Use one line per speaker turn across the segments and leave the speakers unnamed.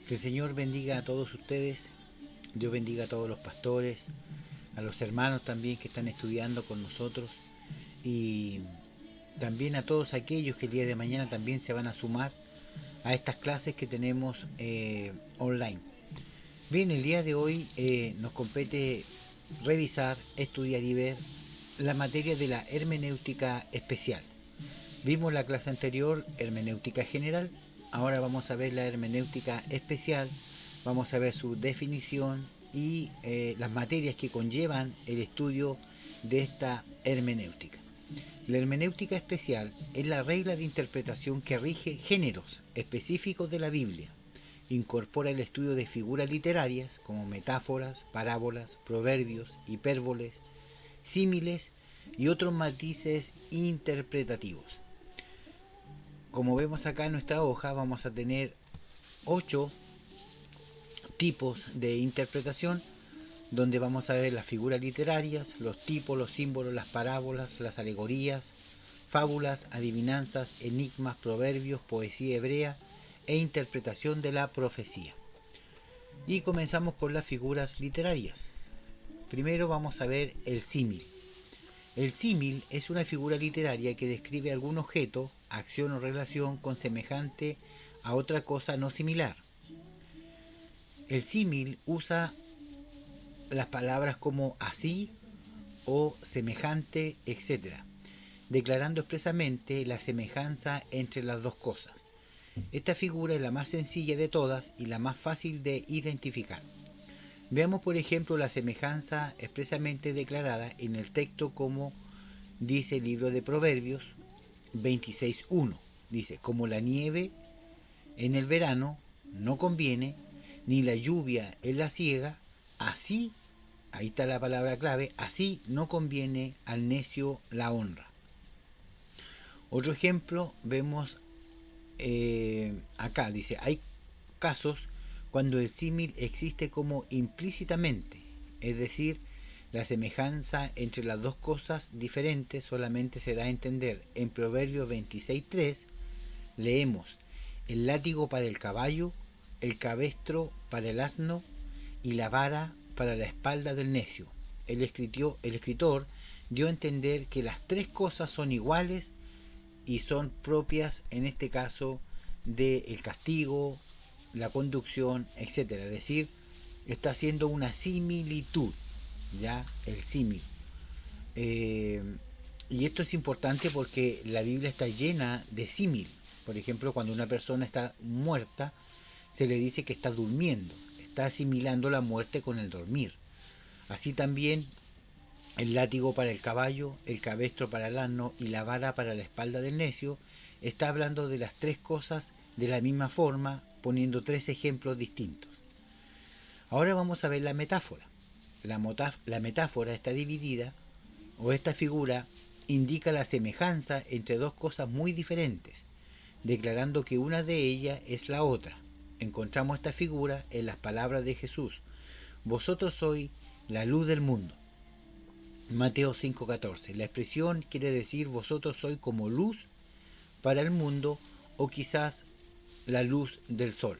Que el Señor bendiga a todos ustedes, Dios bendiga a todos los pastores, a los hermanos también que están estudiando con nosotros y también a todos aquellos que el día de mañana también se van a sumar a estas clases que tenemos online. Bien, el día de hoy nos compete revisar, estudiar y ver la materia de la hermenéutica especial. Vimos la clase anterior, hermenéutica general, ahora vamos a ver la hermenéutica especial, vamos a ver su definición y las materias que conllevan el estudio de esta hermenéutica. La hermenéutica especial es la regla de interpretación que rige géneros específicos de la Biblia. Incorpora el estudio de figuras literarias como metáforas, parábolas, proverbios, hipérboles, símiles y otros matices interpretativos. Como vemos acá en nuestra hoja, vamos a tener 8 tipos de interpretación, donde vamos a ver las figuras literarias, los tipos, los símbolos, las parábolas, las alegorías, fábulas, adivinanzas, enigmas, proverbios, poesía hebrea e interpretación de la profecía. Y comenzamos con las figuras literarias. Primero vamos a ver el símil. El símil es una figura literaria que describe algún objeto, acción o relación con semejante a otra cosa no similar. El símil usa las palabras como así o semejante, etcétera, declarando expresamente la semejanza entre las dos cosas. Esta figura es la más sencilla de todas y la más fácil de identificar. Veamos por ejemplo la semejanza expresamente declarada en el texto como dice el libro de Proverbios 26.1. Dice, como la nieve en el verano no conviene, ni la lluvia en la siega, así, ahí está la palabra clave, así no conviene al necio la honra. Otro ejemplo vemos acá, dice, hay casos cuando el símil existe como implícitamente, es decir, la semejanza entre las dos cosas diferentes solamente se da a entender. En Proverbios 26.3 leemos, el látigo para el caballo, el cabestro para el asno y la vara para la espalda del necio. El escritor dio a entender que las tres cosas son iguales y son propias, en este caso, del castigo, la conducción, etcétera. Es decir, está haciendo una similitud, ya, el símil. Eh, y esto es importante porque la Biblia está llena de símil. Por ejemplo, cuando una persona está muerta, se le dice que está durmiendo, está asimilando la muerte con el dormir. Así también el látigo para el caballo, el cabestro para el asno y la vara para la espalda del necio, está hablando de las tres cosas de la misma forma, poniendo tres ejemplos distintos. Ahora vamos a ver la metáfora. La metáfora está dividida, o esta figura indica la semejanza entre dos cosas muy diferentes, declarando que una de ellas es la otra. Encontramos esta figura en las palabras de Jesús. Vosotros sois la luz del mundo. Mateo 5:14. La expresión quiere decir vosotros sois como luz para el mundo o quizás la luz del sol.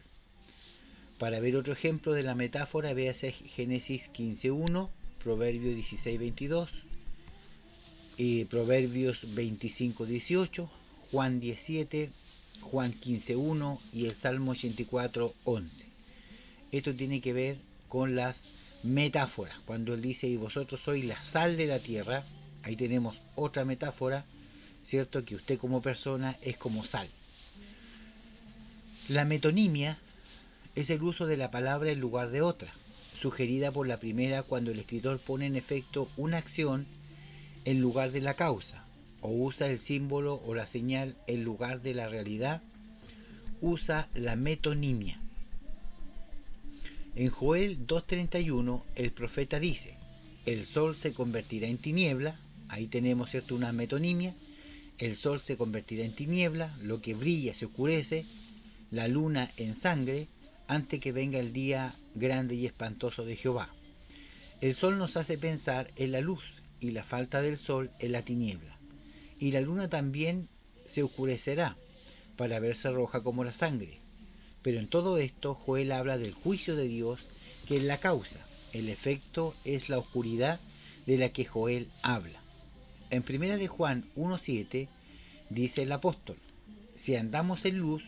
Para ver otro ejemplo de la metáfora, véase Génesis 15:1, Proverbios 16:22, Proverbios 25:18, Juan 17, Juan 15:1 y el Salmo 84:11. Esto tiene que ver con las metáforas. Cuando él dice, y vosotros sois la sal de la tierra, ahí tenemos otra metáfora, ¿cierto? Que usted como persona es como sal. La metonimia es el uso de la palabra en lugar de otra, sugerida por la primera cuando el escritor pone en efecto una acción en lugar de la causa, o usa el símbolo o la señal en lugar de la realidad, usa la metonimia. En Joel 2:31 el profeta dice, el sol se convertirá en tiniebla, ahí tenemos, ¿cierto?, una metonimia, el sol se convertirá en tiniebla, lo que brilla se oscurece, la luna en sangre, antes que venga el día grande y espantoso de Jehová. El sol nos hace pensar en la luz y la falta del sol en la tiniebla. Y la luna también se oscurecerá para verse roja como la sangre. Pero en todo esto, Joel habla del juicio de Dios, que es la causa. El efecto es la oscuridad de la que Joel habla. En 1 de Juan 1.7 dice el apóstol: si andamos en luz,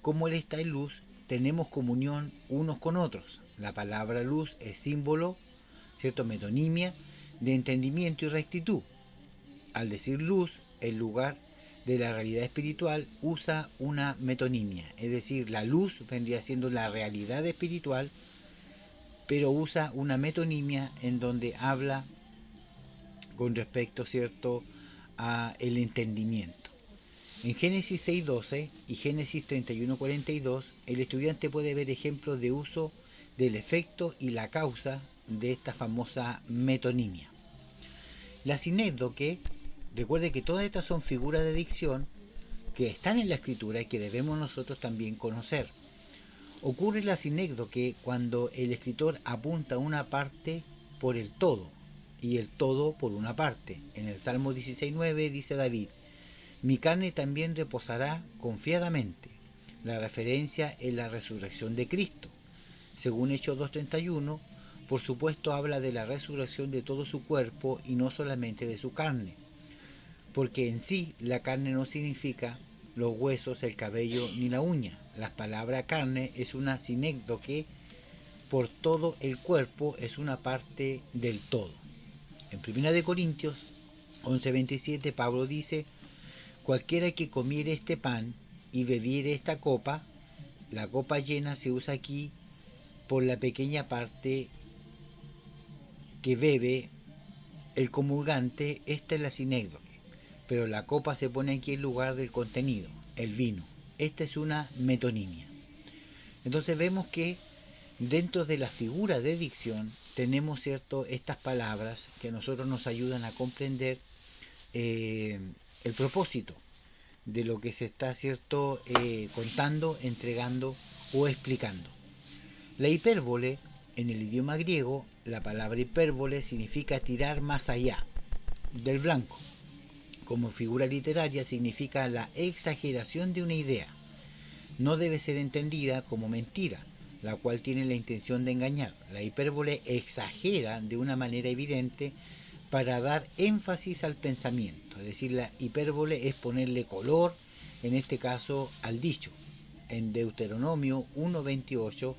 como Él está en luz, tenemos comunión unos con otros. La palabra luz es símbolo, ¿cierto?, metonimia, de entendimiento y rectitud. Al decir luz, el lugar de la realidad espiritual usa una metonimia, es decir, la luz vendría siendo la realidad espiritual, pero usa una metonimia en donde habla con respecto, ¿cierto?, a el entendimiento. En Génesis 6.12 y Génesis 31.42, el estudiante puede ver ejemplos de uso del efecto y la causa de esta famosa metonimia. La sinécdoque, recuerde que todas estas son figuras de dicción que están en la escritura y que debemos nosotros también conocer. Ocurre la sinécdoque cuando el escritor apunta una parte por el todo y el todo por una parte. En el Salmo 16.9 dice David: mi carne también reposará confiadamente. La referencia es la resurrección de Cristo. Según Hechos 2.31, por supuesto habla de la resurrección de todo su cuerpo y no solamente de su carne, porque en sí la carne no significa los huesos, el cabello ni la uña. La palabra carne es una sinécdoque, por todo el cuerpo es una parte del todo. En 1 Corintios 11.27 Pablo dice: cualquiera que comiere este pan y bebiere esta copa, la copa llena se usa aquí por la pequeña parte que bebe el comulgante, esta es la sinécdoque, pero la copa se pone aquí en lugar del contenido, el vino. Esta es una metonimia. Entonces vemos que dentro de la figura de dicción tenemos, ¿cierto?, estas palabras que a nosotros nos ayudan a comprender el propósito de lo que se está, ¿cierto?, contando, entregando o explicando. La hipérbole, en el idioma griego, la palabra hipérbole significa tirar más allá del blanco. Como figura literaria significa la exageración de una idea. No debe ser entendida como mentira, la cual tiene la intención de engañar. La hipérbole exagera de una manera evidente para dar énfasis al pensamiento. Es decir, la hipérbole es ponerle color, en este caso, al dicho. En Deuteronomio 1.28,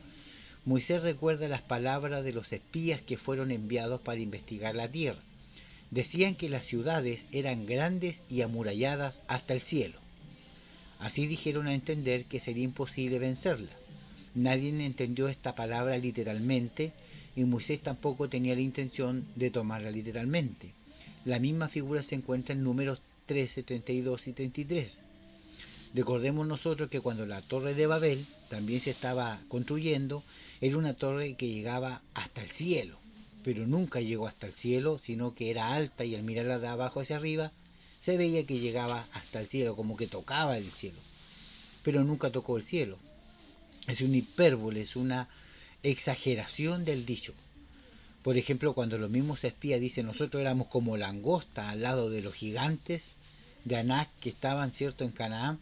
Moisés recuerda las palabras de los espías que fueron enviados para investigar la tierra. Decían que las ciudades eran grandes y amuralladas hasta el cielo. Así dijeron a entender que sería imposible vencerlas. Nadie entendió esta palabra literalmente y Moisés tampoco tenía la intención de tomarla literalmente. La misma figura se encuentra en Números 13, 32 y 33. Recordemos nosotros que cuando la torre de Babel también se estaba construyendo, era una torre que llegaba hasta el cielo, pero nunca llegó hasta el cielo, sino que era alta y al mirarla de abajo hacia arriba, se veía que llegaba hasta el cielo, como que tocaba el cielo, pero nunca tocó el cielo. Es una hipérbole, es una exageración del dicho. Por ejemplo, cuando los mismos espías dicen nosotros éramos como langosta al lado de los gigantes de Anac que estaban, cierto, en Canaán,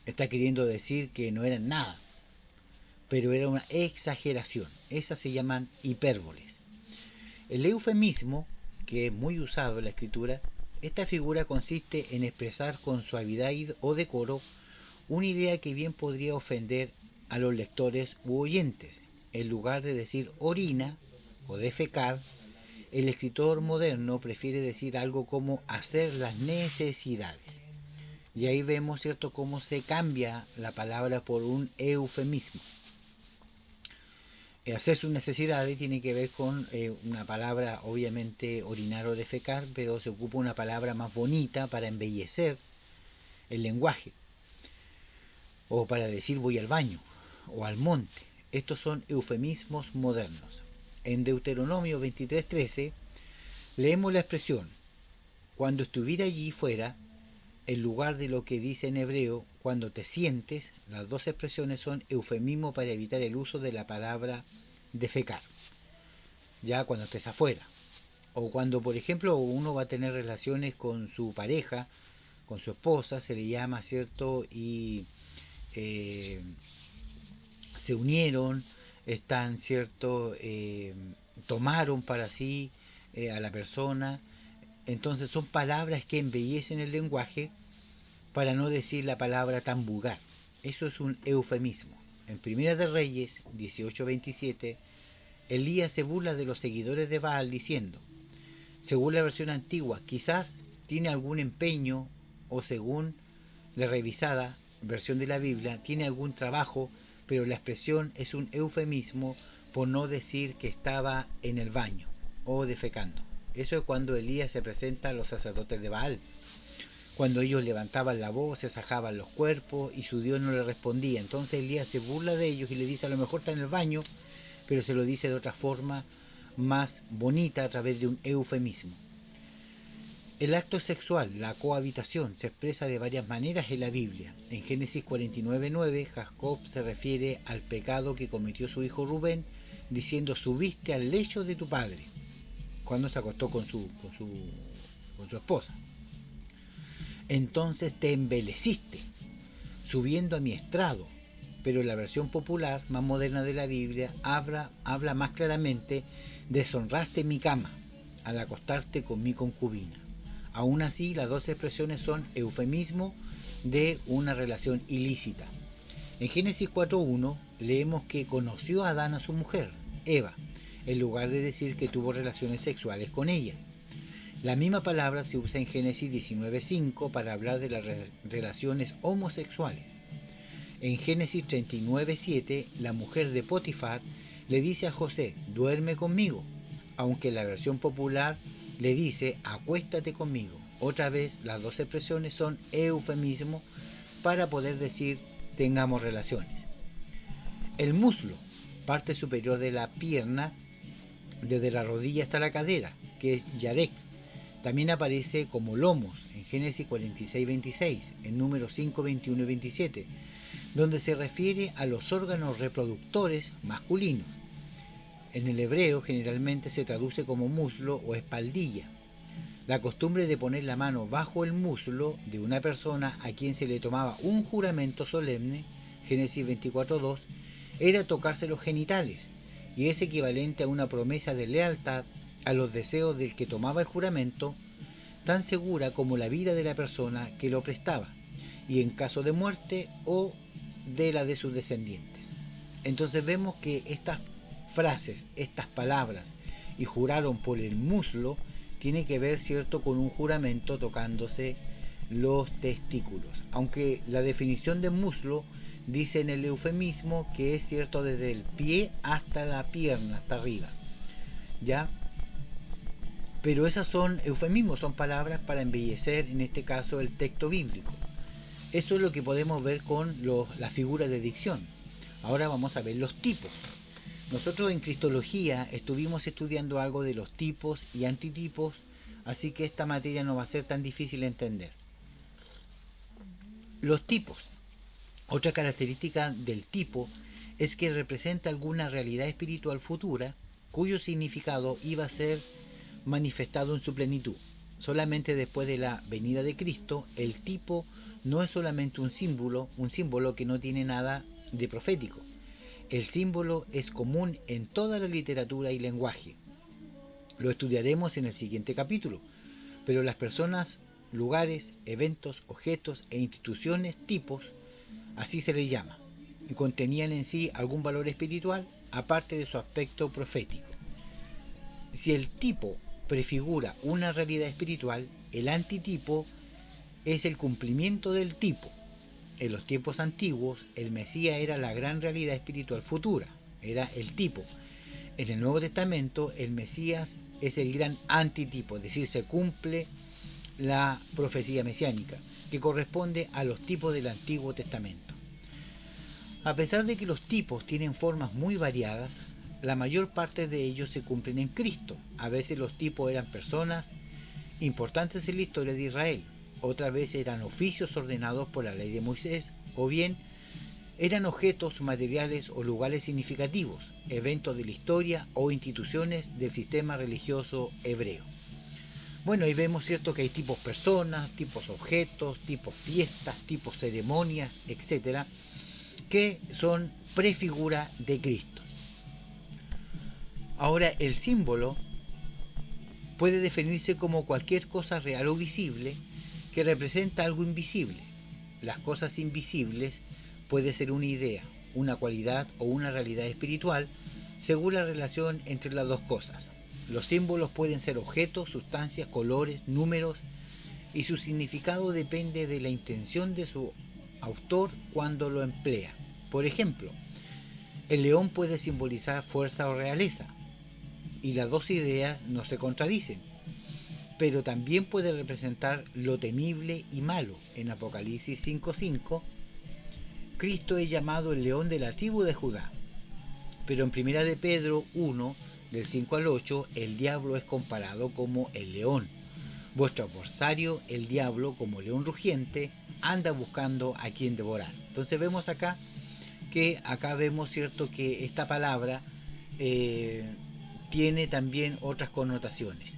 está queriendo decir que no eran nada, pero era una exageración. Esas se llaman hipérboles. El eufemismo, que es muy usado en la escritura, esta figura consiste en expresar con suavidad o decoro una idea que bien podría ofender a los lectores u oyentes. En lugar de decir orina o defecar, el escritor moderno prefiere decir algo como hacer las necesidades. Y ahí vemos, ¿cierto?, cómo se cambia la palabra por un eufemismo. Hacer sus necesidades tiene que ver con una palabra, obviamente, orinar o defecar, pero se ocupa una palabra más bonita para embellecer el lenguaje. O para decir voy al baño o al monte. Estos son eufemismos modernos. En Deuteronomio 23.13 leemos la expresión cuando estuviera allí fuera, en lugar de lo que dice en hebreo, cuando te sientes. Las dos expresiones son eufemismo para evitar el uso de la palabra defecar, ya cuando estés afuera. O cuando, por ejemplo, uno va a tener relaciones con su pareja, con su esposa, se le llama, ¿cierto? Y se unieron, están, ¿cierto? Tomaron para sí a la persona. Entonces son palabras que embellecen el lenguaje para no decir la palabra tan vulgar. Eso es un eufemismo. En Primera de Reyes 18:27, Elías se burla de los seguidores de Baal diciendo, según la versión antigua, quizás tiene algún empeño o según la revisada versión de la Biblia, tiene algún trabajo, pero la expresión es un eufemismo por no decir que estaba en el baño o defecando. Eso es cuando Elías se presenta a los sacerdotes de Baal. Cuando ellos levantaban la voz, se sajaban los cuerpos y su Dios no le respondía. Entonces Elías se burla de ellos y le dice, a lo mejor está en el baño, pero se lo dice de otra forma más bonita a través de un eufemismo. El acto sexual, la cohabitación, se expresa de varias maneras en la Biblia. En Génesis 49:9, Jacob se refiere al pecado que cometió su hijo Rubén, diciendo, subiste al lecho de tu padre, cuando se acostó con su esposa. Entonces te embeleciste, subiendo a mi estrado. Pero la versión popular, más moderna de la Biblia, habla más claramente, deshonraste mi cama al acostarte con mi concubina. Aún así, las dos expresiones son eufemismo de una relación ilícita. En Génesis 4:1 leemos que conoció a Adán a su mujer, Eva, en lugar de decir que tuvo relaciones sexuales con ella. La misma palabra se usa en Génesis 19:5 para hablar de las relaciones homosexuales. En Génesis 39:7, la mujer de Potifar le dice a José, duerme conmigo, aunque la versión popular le dice, acuéstate conmigo. Otra vez, las dos expresiones son eufemismo para poder decir, tengamos relaciones. El muslo, parte superior de la pierna, desde la rodilla hasta la cadera, que es yarek, también aparece como lomos en Génesis 46:26, en números 5, 21 y 27, donde se refiere a los órganos reproductores masculinos. En el hebreo generalmente se traduce como muslo o espaldilla. La costumbre de poner la mano bajo el muslo de una persona a quien se le tomaba un juramento solemne, Génesis 24:2, era tocarse los genitales, y es equivalente a una promesa de lealtad a los deseos del que tomaba el juramento, tan segura como la vida de la persona que lo prestaba, y en caso de muerte o de la de sus descendientes. Entonces vemos que estas frases, estas palabras, y juraron por el muslo, tiene que ver, cierto, con un juramento tocándose los testículos. Aunque la definición de muslo dice en el eufemismo que es, cierto, desde el pie hasta la pierna, hasta arriba. ¿Ya? Pero esas son eufemismos, son palabras para embellecer, en este caso, el texto bíblico. Eso es lo que podemos ver con la figura de dicción. Ahora vamos a ver los tipos. Nosotros en Cristología estuvimos estudiando algo de los tipos y antitipos, así que esta materia no va a ser tan difícil de entender. Los tipos. Otra característica del tipo es que representa alguna realidad espiritual futura cuyo significado iba a ser manifestado en su plenitud. Solamente después de la venida de Cristo, el tipo no es solamente un símbolo que no tiene nada de profético. El símbolo es común en toda la literatura y lenguaje. Lo estudiaremos en el siguiente capítulo, pero las personas, lugares, eventos, objetos e instituciones tipos, así se les llama, contenían en sí algún valor espiritual aparte de su aspecto profético. Si el tipo prefigura una realidad espiritual, el antitipo es el cumplimiento del tipo. En los tiempos antiguos, el Mesías era la gran realidad espiritual futura, era el tipo. En el Nuevo Testamento, el Mesías es el gran antitipo, es decir, se cumple la profecía mesiánica, que corresponde a los tipos del Antiguo Testamento. A pesar de que los tipos tienen formas muy variadas, la mayor parte de ellos se cumplen en Cristo. A veces los tipos eran personas importantes en la historia de Israel, otras veces eran oficios ordenados por la ley de Moisés, o bien eran objetos materiales o lugares significativos, eventos de la historia o instituciones del sistema religioso hebreo. Bueno, ahí vemos, cierto, que hay tipos personas, tipos objetos, tipos fiestas, tipos ceremonias, etc. que son prefigura de Cristo. Ahora, el símbolo puede definirse como cualquier cosa real o visible que representa algo invisible. Las cosas invisibles puede ser una idea, una cualidad o una realidad espiritual según la relación entre las dos cosas. Los símbolos pueden ser objetos, sustancias, colores, números, y su significado depende de la intención de su autor cuando lo emplea. Por ejemplo, el león puede simbolizar fuerza o realeza, y las dos ideas no se contradicen, pero también puede representar lo temible y malo. En Apocalipsis 5:5, Cristo es llamado el león de la tribu de Judá, pero en 1 de Pedro 1, del 5 al 8, el diablo es comparado como el león. Vuestro adversario, el diablo, como león rugiente, anda buscando a quien devorar. Entonces vemos acá vemos, cierto, que esta palabra tiene también otras connotaciones,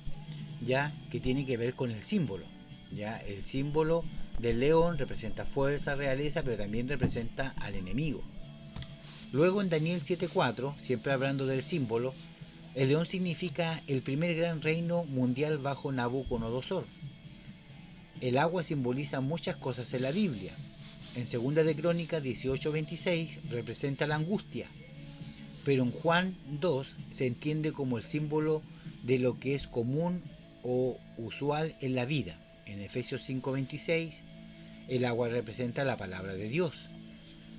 ya que tiene que ver con el símbolo. Ya el símbolo del león representa fuerza, realeza, pero también representa al enemigo. Luego en Daniel 7:4, siempre hablando del símbolo, el león significa el primer gran reino mundial bajo Nabucodonosor. El agua simboliza muchas cosas en la Biblia. En 2 de Crónicas 18:26 representa la angustia, pero en Juan 2 se entiende como el símbolo de lo que es común o usual en la vida. En Efesios 5:26 el agua representa la palabra de Dios,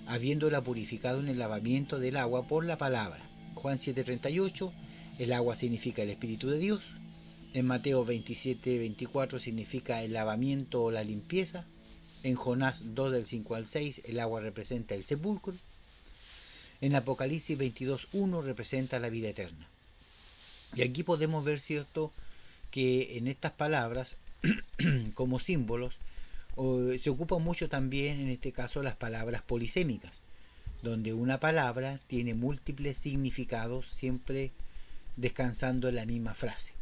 habiéndola purificado en el lavamiento del agua por la palabra. Juan 7:38 el agua significa el Espíritu de Dios. En Mateo 27:24 significa el lavamiento o la limpieza. En Jonás 2 del 5 al 6 el agua representa el sepulcro. En Apocalipsis 22:1 representa la vida eterna. Y aquí podemos ver, cierto, que en estas palabras como símbolos se ocupan mucho también, en este caso, las palabras polisémicas, donde una palabra tiene múltiples significados, siempre descansando en la misma frase.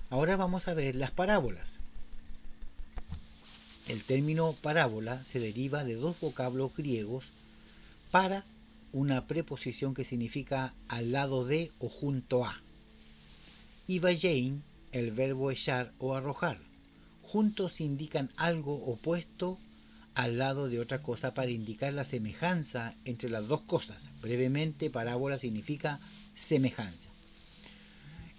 Ahora vamos a ver las parábolas. El término parábola se deriva de dos vocablos griegos: para, una preposición que significa al lado de o junto a, y vayein, el verbo echar o arrojar. Juntos indican algo opuesto al lado de otra cosa para indicar la semejanza entre las dos cosas. Brevemente, parábola significa semejanza.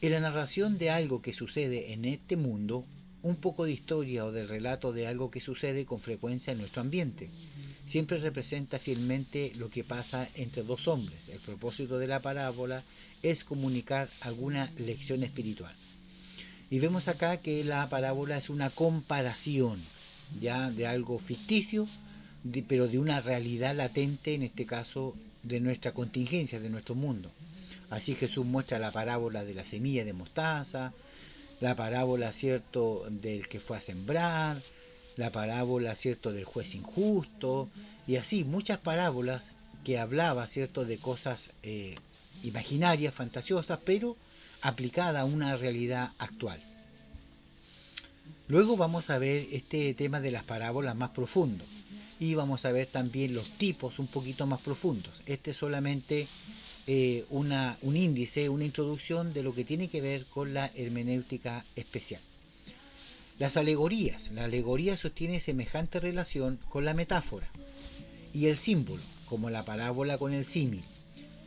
En la narración de algo que sucede en este mundo, un poco de historia o del relato de algo que sucede con frecuencia en nuestro ambiente siempre representa fielmente lo que pasa entre dos hombres. El propósito de la parábola es comunicar alguna lección espiritual. Y vemos acá que la parábola es una comparación ya de algo ficticio, pero de una realidad latente, en este caso de nuestra contingencia, de nuestro mundo. Así Jesús muestra la parábola de la semilla de mostaza, la parábola, cierto, del que fue a sembrar, la parábola, cierto, del juez injusto, y así muchas parábolas que hablaba, cierto, de cosas imaginarias, fantasiosas, pero aplicada a una realidad actual. Luego vamos a ver este tema de las parábolas más profundo, y vamos a ver también los tipos un poquito más profundos. Este es solamente un índice, una introducción de lo que tiene que ver con la hermenéutica especial. Las alegorías. La alegoría sostiene semejante relación con la metáfora y el símbolo, como la parábola con el símil.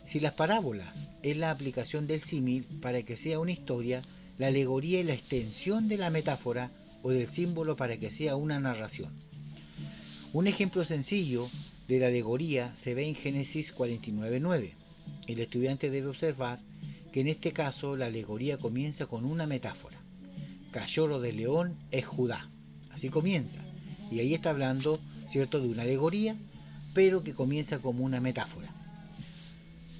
Si las parábolas es la aplicación del símil para que sea una historia, la alegoría es la extensión de la metáfora o del símbolo para que sea una narración. Un ejemplo sencillo de la alegoría se ve en Génesis 49:9. El estudiante debe observar que en este caso la alegoría comienza con una metáfora. Cachorro de león es Judá. Así comienza. Y ahí está hablando, cierto, de una alegoría, pero que comienza como una metáfora.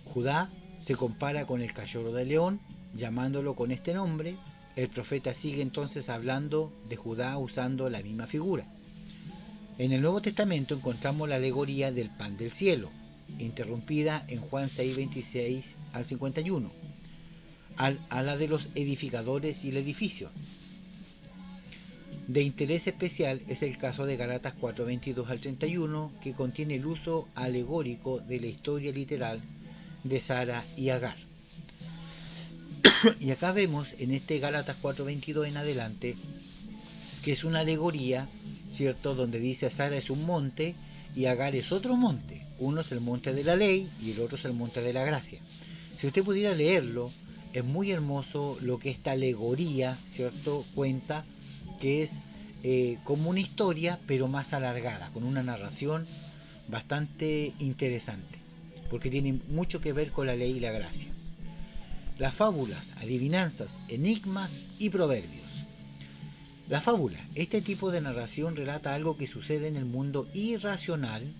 Judá se compara con el cachorro de león, llamándolo con este nombre. El profeta sigue entonces hablando de Judá usando la misma figura. En el Nuevo Testamento encontramos la alegoría del pan del cielo, interrumpida en Juan 6:26 al 51, a la de los edificadores y el edificio. De interés especial es el caso de Gálatas 4:22 al 31, que contiene el uso alegórico de la historia literal de Sara y Agar. Y acá vemos en este Gálatas 4:22 en adelante que es una alegoría, ¿cierto? Donde dice Sara es un monte y Agar es otro monte. Uno es el monte de la ley y el otro es el monte de la gracia. Si usted pudiera leerlo, es muy hermoso lo que esta alegoría, ¿cierto?, cuenta, que es como una historia, pero más alargada, con una narración bastante interesante, porque tiene mucho que ver con la ley y la gracia. Las fábulas, adivinanzas, enigmas y proverbios. La fábula, este tipo de narración relata algo que sucede en el mundo irracional.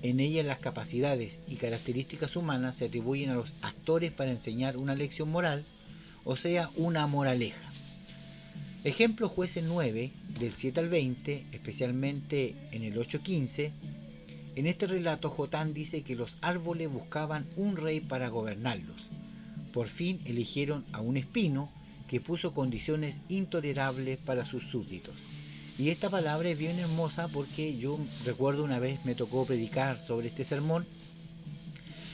En ella las capacidades y características humanas se atribuyen a los actores para enseñar una lección moral, o sea, una moraleja. Ejemplo, Jueces 9, del 7 al 20, especialmente en el 8:15. En este relato Jotán dice que los árboles buscaban un rey para gobernarlos. Por fin eligieron a un espino que puso condiciones intolerables para sus súbditos. Y esta palabra es bien hermosa porque yo recuerdo una vez me tocó predicar sobre este sermón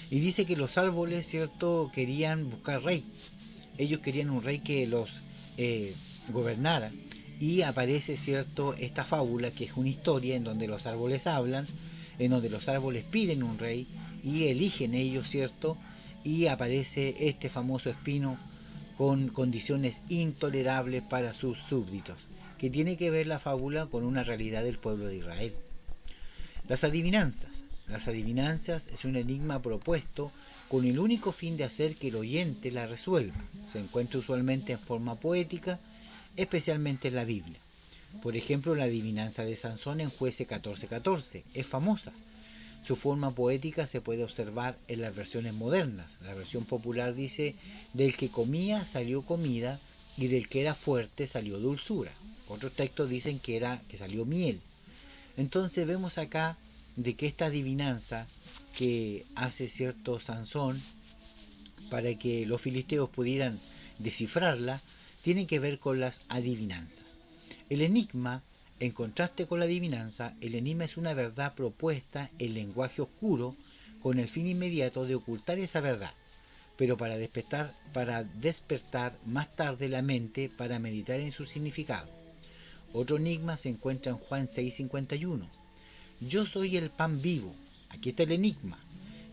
y dice que los árboles, ¿cierto?, querían buscar rey. Ellos querían un rey que los gobernara. Y aparece, ¿cierto?, esta fábula que es una historia en donde los árboles hablan, en donde los árboles piden un rey y eligen ellos, ¿cierto? Y aparece este famoso espino con condiciones intolerables para sus súbditos, que tiene que ver la fábula con una realidad del pueblo de Israel. Las adivinanzas. Las adivinanzas es un enigma propuesto con el único fin de hacer que el oyente la resuelva. Se encuentra usualmente en forma poética, especialmente en la Biblia. Por ejemplo, la adivinanza de Sansón en Jueces 14:14 es famosa. Su forma poética se puede observar en las versiones modernas. La versión popular dice: del que comía salió comida y del que era fuerte salió dulzura. Otros textos dicen que salió miel. Entonces vemos acá de que esta adivinanza que hace cierto Sansón para que los filisteos pudieran descifrarla tiene que ver con las adivinanzas. El enigma, en contraste con la adivinanza, el enigma es una verdad propuesta en lenguaje oscuro con el fin inmediato de ocultar esa verdad, pero para despertar más tarde la mente para meditar en su significado. Otro enigma se encuentra en Juan 6:51. Yo soy el pan vivo, aquí está el enigma,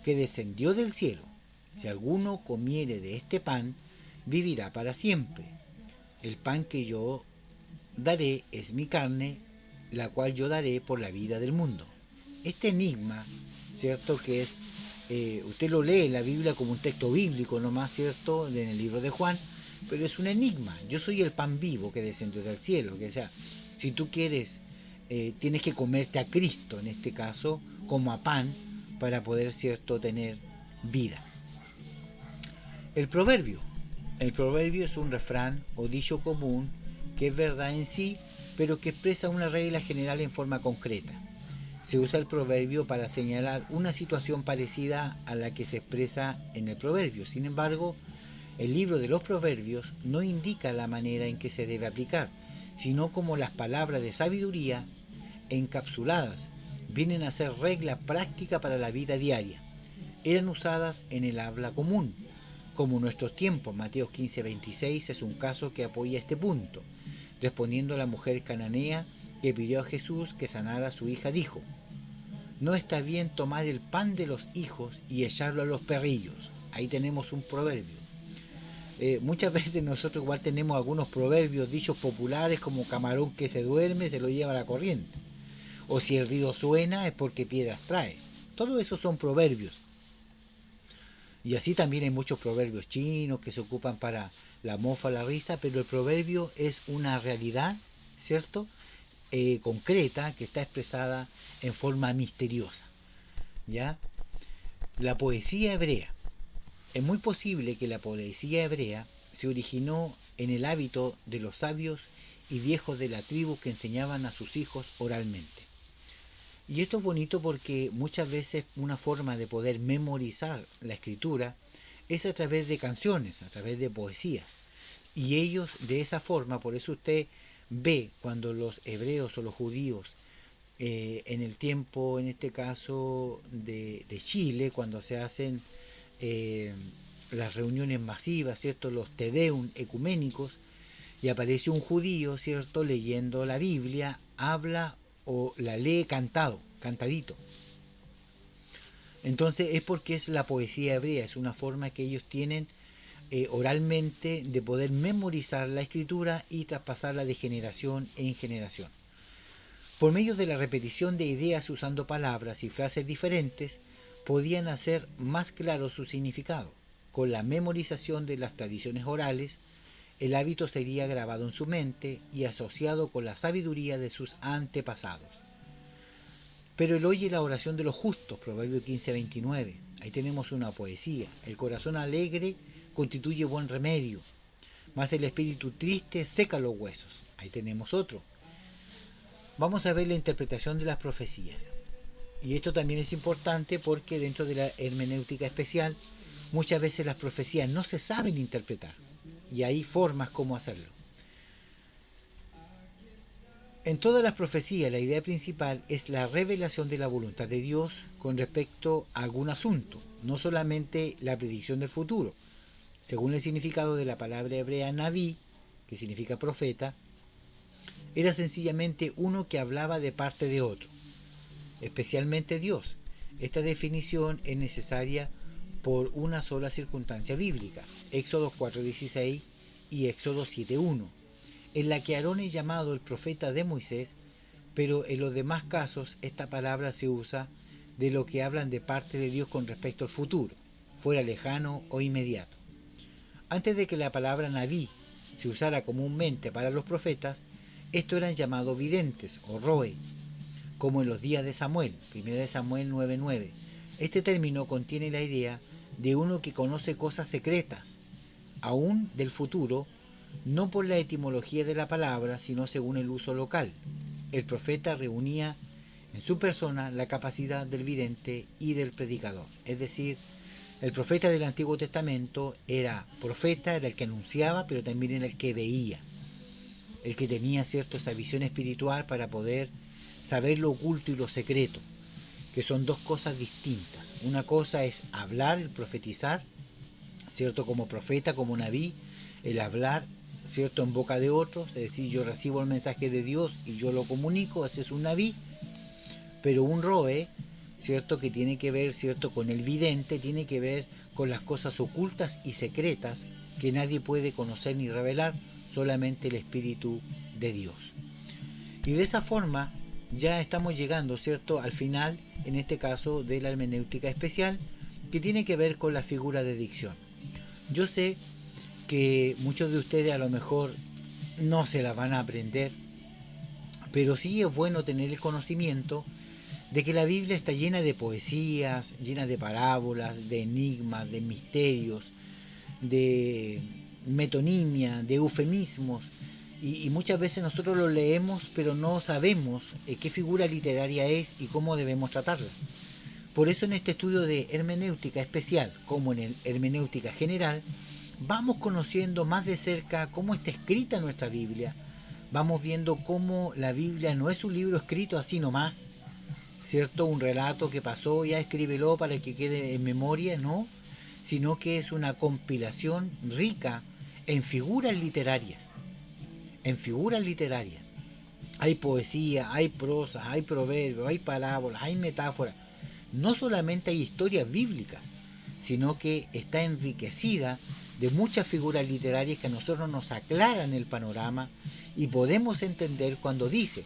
que descendió del cielo. Si alguno comiere de este pan, vivirá para siempre. El pan que yo daré es mi carne, la cual yo daré por la vida del mundo. Este enigma, ¿cierto?, que es, usted lo lee en la Biblia como un texto bíblico nomás, ¿cierto?, en el libro de Juan, pero es un enigma. Yo soy el pan vivo que descendió del cielo. Que, o sea, si tú quieres, tienes que comerte a Cristo, en este caso, como a pan, para poder, ¿cierto?, tener vida. El proverbio. El proverbio es un refrán o dicho común que es verdad en sí, pero que expresa una regla general en forma concreta. Se usa el proverbio para señalar una situación parecida a la que se expresa en el proverbio. Sin embargo, el libro de los proverbios no indica la manera en que se debe aplicar, sino como las palabras de sabiduría encapsuladas vienen a ser regla práctica para la vida diaria. Eran usadas en el habla común, como nuestros tiempos. Mateo 15:26 es un caso que apoya este punto. Respondiendo a la mujer cananea que pidió a Jesús que sanara a su hija, dijo: no está bien tomar el pan de los hijos y echarlo a los perrillos. Ahí tenemos un proverbio. Muchas veces nosotros igual tenemos algunos proverbios, dichos populares, como camarón que se duerme se lo lleva la corriente, o si el río suena es porque piedras trae. Todo eso son proverbios. Y así también hay muchos proverbios chinos que se ocupan para la mofa, la risa, pero el proverbio es una realidad, ¿cierto?, concreta, que está expresada en forma misteriosa. ¿Ya? La poesía hebrea. Es muy posible que la poesía hebrea se originó en el hábito de los sabios y viejos de la tribu que enseñaban a sus hijos oralmente. Y esto es bonito porque muchas veces una forma de poder memorizar la escritura es a través de canciones, a través de poesías. Y ellos de esa forma, por eso usted B, cuando los hebreos o los judíos en el tiempo, en este caso de Chile, cuando se hacen eh, las reuniones masivas, ¿cierto? Los tedeum ecuménicos, y aparece un judío, ¿cierto? Leyendo la Biblia, habla o la lee cantado, cantadito. Entonces es porque es la poesía hebrea, es una forma que ellos tienen oralmente de poder memorizar la escritura y traspasarla de generación en generación. Por medio de la repetición de ideas usando palabras y frases diferentes, podían hacer más claro su significado. Con la memorización de las tradiciones orales, el hábito sería grabado en su mente y asociado con la sabiduría de sus antepasados. Pero él oye la oración de los justos, Proverbio 15:29. Ahí tenemos una poesía. El corazón alegre constituye buen remedio, mas el espíritu triste seca los huesos. Ahí tenemos otro. Vamos a ver la interpretación de las profecías. Y esto también es importante porque dentro de la hermenéutica especial muchas veces las profecías no se saben interpretar. Y hay formas como hacerlo. En todas las profecías la idea principal es la revelación de la voluntad de Dios con respecto a algún asunto, no solamente la predicción del futuro. Según el significado de la palabra hebrea naví, que significa profeta, era sencillamente uno que hablaba de parte de otro, especialmente Dios. Esta definición es necesaria por una sola circunstancia bíblica, Éxodo 4:16 y Éxodo 7:1, en la que Aarón es llamado el profeta de Moisés, pero en los demás casos esta palabra se usa de lo que hablan de parte de Dios con respecto al futuro, fuera lejano o inmediato. Antes de que la palabra naví se usara comúnmente para los profetas, estos eran llamados videntes o roe, como en los días de Samuel, 1 de Samuel 9:9. Este término contiene la idea de uno que conoce cosas secretas, aún del futuro, no por la etimología de la palabra, sino según el uso local. El profeta reunía en su persona la capacidad del vidente y del predicador. Es decir, el profeta del Antiguo Testamento era profeta, era el que anunciaba, pero también era el que veía, el que tenía cierto esa visión espiritual para poder saber lo oculto y lo secreto, que son dos cosas distintas. Una cosa es hablar, el profetizar, cierto, como profeta, como naví, el hablar, cierto, en boca de otros, es decir, yo recibo el mensaje de Dios y yo lo comunico, ese es un naví. Pero un roe, cierto, que tiene que ver, cierto, con el vidente, tiene que ver con las cosas ocultas y secretas que nadie puede conocer ni revelar, solamente el Espíritu de Dios. Y de esa forma ya estamos llegando, cierto, al final, en este caso, de la hermenéutica especial, que tiene que ver con la figura de dicción. Yo sé que muchos de ustedes a lo mejor no se la van a aprender, pero sí es bueno tener el conocimiento de que la Biblia está llena de poesías, llena de parábolas, de enigmas, de misterios, de metonimia, de eufemismos, y muchas veces nosotros lo leemos pero no sabemos qué figura literaria es y cómo debemos tratarla. Por eso en este estudio de hermenéutica especial, como en el hermenéutica general, vamos conociendo más de cerca cómo está escrita nuestra Biblia, vamos viendo cómo la Biblia no es un libro escrito así nomás, ¿cierto? Un relato que pasó, ya escríbelo para que quede en memoria, no, sino que es una compilación rica en figuras literarias, en figuras literarias. Hay poesía, hay prosa, hay proverbios, hay parábolas, hay metáforas. No solamente hay historias bíblicas, sino que está enriquecida de muchas figuras literarias que a nosotros nos aclaran el panorama y podemos entender cuando dice,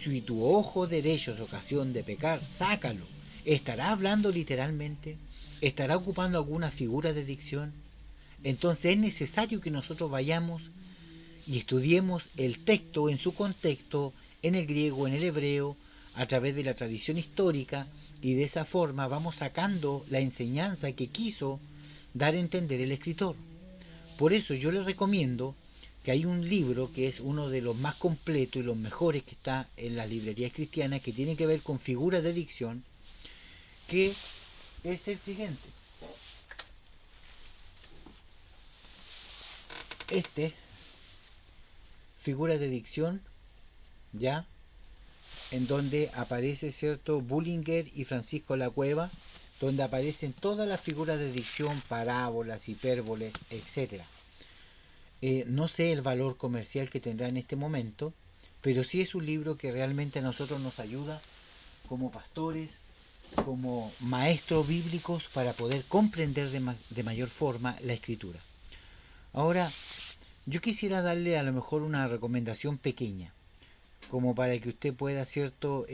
si tu ojo derecho es ocasión de pecar, sácalo. ¿Estará hablando literalmente? ¿Estará ocupando alguna figura de dicción? Entonces es necesario que nosotros vayamos y estudiemos el texto en su contexto, en el griego, en el hebreo, a través de la tradición histórica, y de esa forma vamos sacando la enseñanza que quiso dar a entender el escritor. Por eso yo les recomiendo que hay un libro que es uno de los más completos y los mejores que está en las librerías cristianas, que tiene que ver con figuras de dicción, que es el siguiente. Figuras de dicción, ¿ya? En donde aparece, ¿cierto?, Bullinger y Francisco La Cueva, donde aparecen todas las figuras de dicción, parábolas, hipérboles, etcétera. No sé el valor comercial que tendrá en este momento, pero sí es un libro que realmente a nosotros nos ayuda como pastores, como maestros bíblicos para poder comprender de mayor forma la escritura. Ahora, yo quisiera darle a lo mejor una recomendación pequeña, como para que usted pueda, cierto,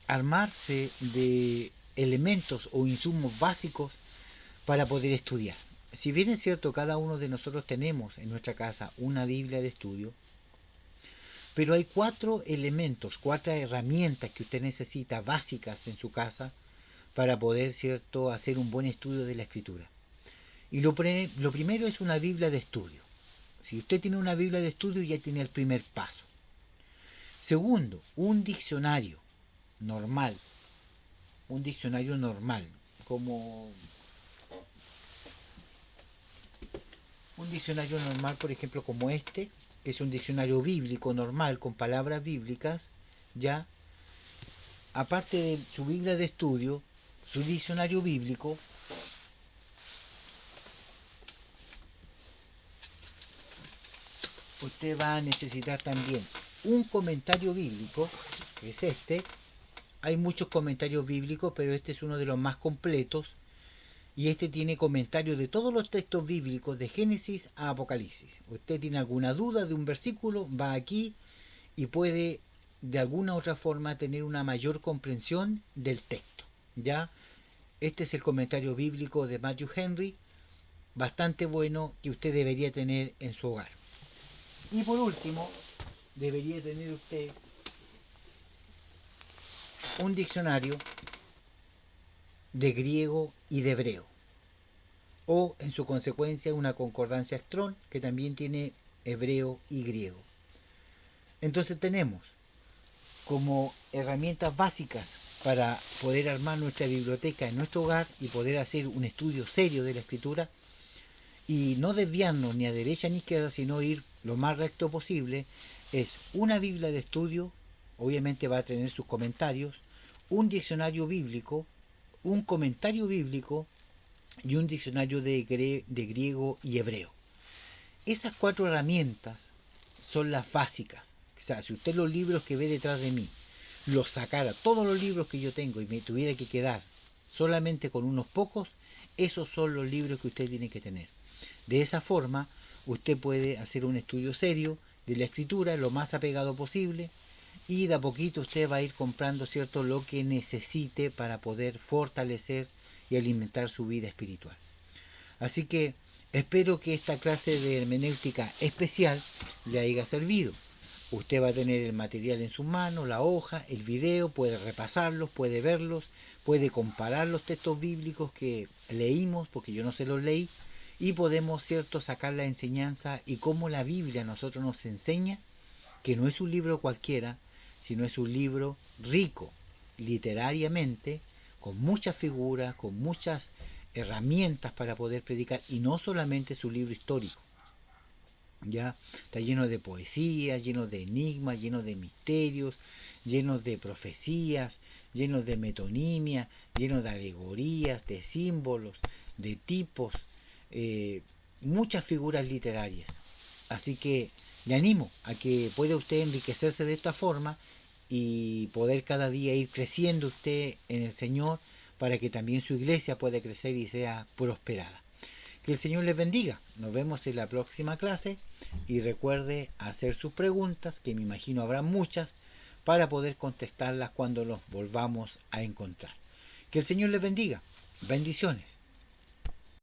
armarse de elementos o insumos básicos para poder estudiar. Si bien es cierto, cada uno de nosotros tenemos en nuestra casa una Biblia de estudio, pero hay 4 elementos, 4 herramientas que usted necesita básicas en su casa para poder, cierto, hacer un buen estudio de la escritura. Y lo primero es una Biblia de estudio. Si usted tiene una Biblia de estudio, ya tiene el primer paso. Segundo, normal, un diccionario normal, como un diccionario normal, por ejemplo, como este, es un diccionario bíblico normal con palabras bíblicas, ya, aparte de su Biblia de estudio, su diccionario bíblico, usted va a necesitar también un comentario bíblico, que es este. Hay muchos comentarios bíblicos, pero este es uno de los más completos, y este tiene comentarios de todos los textos bíblicos de Génesis a Apocalipsis. Usted tiene alguna duda de un versículo, va aquí y puede de alguna u otra forma tener una mayor comprensión del texto. ¿Ya? Este es el comentario bíblico de Matthew Henry, bastante bueno, que usted debería tener en su hogar. Y por último, debería tener usted un diccionario de griego y de hebreo, o en su consecuencia una concordancia Strong que también tiene hebreo y griego. Entonces tenemos como herramientas básicas para poder armar nuestra biblioteca en nuestro hogar y poder hacer un estudio serio de la escritura y no desviarnos ni a derecha ni a izquierda, sino ir lo más recto posible, es una Biblia de estudio, obviamente va a tener sus comentarios, un diccionario bíblico, un comentario bíblico y un diccionario de griego y hebreo. Esas 4 herramientas son las básicas. O sea, si usted los libros que ve detrás de mí los sacara, todos los libros que yo tengo, y me tuviera que quedar solamente con unos pocos, esos son los libros que usted tiene que tener. De esa forma, usted puede hacer un estudio serio de la escritura, lo más apegado posible, y de a poquito usted va a ir comprando, ¿cierto?, lo que necesite para poder fortalecer y alimentar su vida espiritual. Así que espero que esta clase de hermenéutica especial le haya servido. Usted va a tener el material en sus manos, la hoja, el video, puede repasarlos, puede verlos, puede comparar los textos bíblicos que leímos, porque yo no se los leí, y podemos, cierto, sacar la enseñanza y cómo la Biblia a nosotros nos enseña que no es un libro cualquiera, sino es un libro rico literariamente, con muchas figuras, con muchas herramientas para poder predicar, y no solamente es un libro histórico. Ya está lleno de poesía, lleno de enigmas, lleno de misterios, lleno de profecías, lleno de metonimia, lleno de alegorías, de símbolos, de tipos, muchas figuras literarias. Así que le animo a que pueda usted enriquecerse de esta forma y poder cada día ir creciendo usted en el Señor, para que también su iglesia pueda crecer y sea prosperada. Que el Señor les bendiga. Nos vemos en la próxima clase y recuerde hacer sus preguntas, que me imagino habrá muchas, para poder contestarlas cuando nos volvamos a encontrar. Que el Señor les bendiga. Bendiciones.